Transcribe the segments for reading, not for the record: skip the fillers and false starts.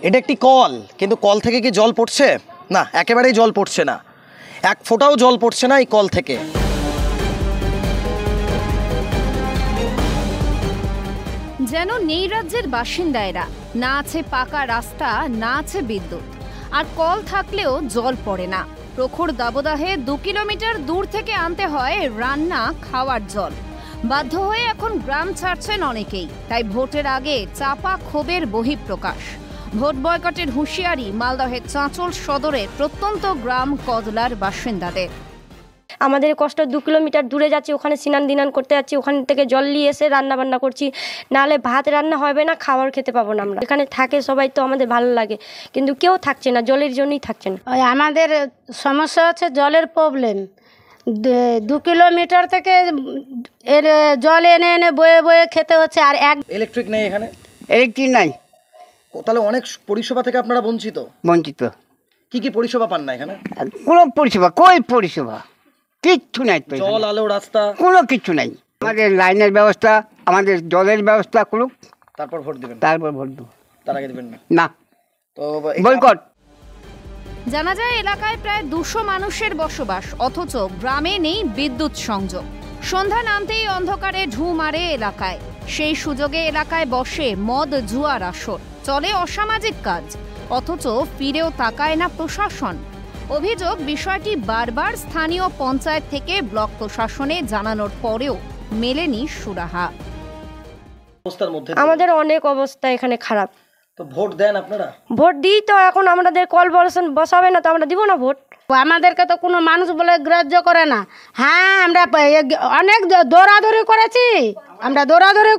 এটা একটি কল, কিন্তু কল থেকে কি জল পড়ছে? না, একেবারেই জল পড়ছে না, এক ফোঁটাও জল পড়ছে না এই কল থেকে। যেন নেই রাজ্যের বাসিন্দা এরা, না আছে পাকা রাস্তা, না আছে বিদ্যুৎ, আর কল থাকলেও জল পড়ে না। প্রখর দাবদাহে 2 কিলোমিটার দূর থেকে আনতে হয় রান্না খাওয়ার জল। বাধ্য হয়ে এখন গ্রাম ছাড়ছেন অনেকেই। তাই ভোটের আগে চাপা ক্ষোভের বহিঃপ্রকাশ। ভোট বয়কটের হুঁশিয়ারি মালদহের চাঁচল সদরের প্রত্যন্ত গ্রাম কদলার বাসিন্দাদের। আমাদের কষ্ট 2 কিলোমিটার দূরে যাচ্ছি, ওখানে স্নান দিনান করতে যাচ্ছি, ওখান থেকে জল নিয়ে এসে রান্না বান্না করছি, নাহলে ভাত রান্না হবে না, খাবার খেতে পাবো না। আমরা এখানে থাকে সবাই, তো আমাদের ভালো লাগে, কিন্তু কেউ থাকছে না, জলের জন্যই থাকছে না। আমাদের সমস্যা হচ্ছে জলের প্রবলেম। 2 কিলোমিটার থেকে এর জল এনে এনে বয়ে বয়ে খেতে হচ্ছে। আর ইলেকট্রিক নেই এখানে? ইলেকট্রিক নাই। তাহলে অনেক পরিষেবা থেকে আপনারা বঞ্চিত। কি কি পরিষেবা পান না এখানে? কোনো পরিষেবা, কই পরিষেবা কিচ্ছু নাই তো। জল, আলো, রাস্তা কোনো কিছু নাই। আমাদের লাইনের ব্যবস্থা, আমাদের জলের ব্যবস্থা করুক, তারপর ভোট দিবেন। তারপর ভোট দেবো, তার আগে দিবেন না? না, তো বয়কট। জানা যায় এলাকায় প্রায় 200 মানুষের বসবাস, অথচ গ্রামে নেই বিদ্যুৎ সংযোগ। সন্ধ্যা নামতেই অন্ধকারে ঢু মারে এলাকায়। সেই সুযোগে এলাকায় বসে মদ জুয়ার আসর, চলে অসামাজিক কাজ, অথচ ফিরেও তাকায় না প্রশাসন। অভিযোগ, বিষয়টি বারবার স্থানীয় পঞ্চায়েত থেকে ব্লক প্রশাসনে জানানোর পরেও মেলেনি সুরাহা। আমাদের অনেক অবস্থা এখানে খারাপ। তো ভোট দেন আপনারা? ভোট দিই তো, এখন আমাদের কল বসাবে না তো আমরা দিব না ভোট। আমাদেরকে তো কোনো মানুষ বলে গ্রাহ্য করে না। হ্যাঁ, আমরা অনেক দৌড়াদৌড়ি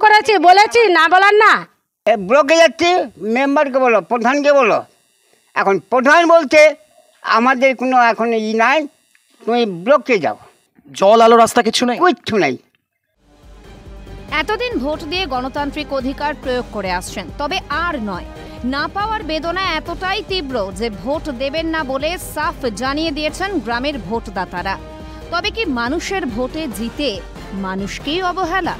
করেছি, বলেছি, না বলার না। ব্লকে যাচ্ছি, মেম্বারকে বলো, প্রধানকে বলো। এখন প্রধান বলছে আমাদের কোনো এখন নাই, তুমি ব্লকে যাও। জল, আলো, রাস্তা কিচ্ছু নাই। এতদিন ভোট দিয়ে গণতান্ত্রিক অধিকার প্রয়োগ করে আসছেন, তবে আর নয়। না পাওয়ার বেদনা এতটাই তীব্র যে ভোট দেবেন না বলে সাফ জানিয়ে দিয়েছেন গ্রামের ভোটদাতারা। তবে কি মানুষের ভোটে জিতে মানুষকেই অবহেলা?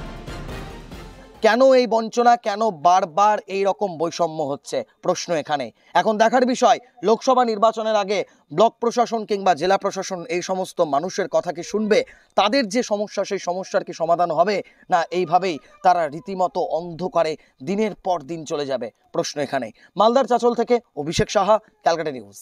কেন এই বঞ্চনা, কেন বারবার এই রকম বৈষম্য হচ্ছে, প্রশ্ন এখানে। এখন দেখার বিষয়, লোকসভা নির্বাচনের আগে ব্লক প্রশাসন কিংবা জেলা প্রশাসন এই সমস্ত মানুষের কথা কি শুনবে? তাদের যে সমস্যা, সেই সমস্যার কি সমাধান হবে, না এইভাবেই তারা রীতিমতো অন্ধকারে দিনের পর দিন চলে যাবে, প্রশ্ন এখানে। মালদার চাঁচল থেকে অভিষেক সাহা, ক্যালকাটা নিউজ।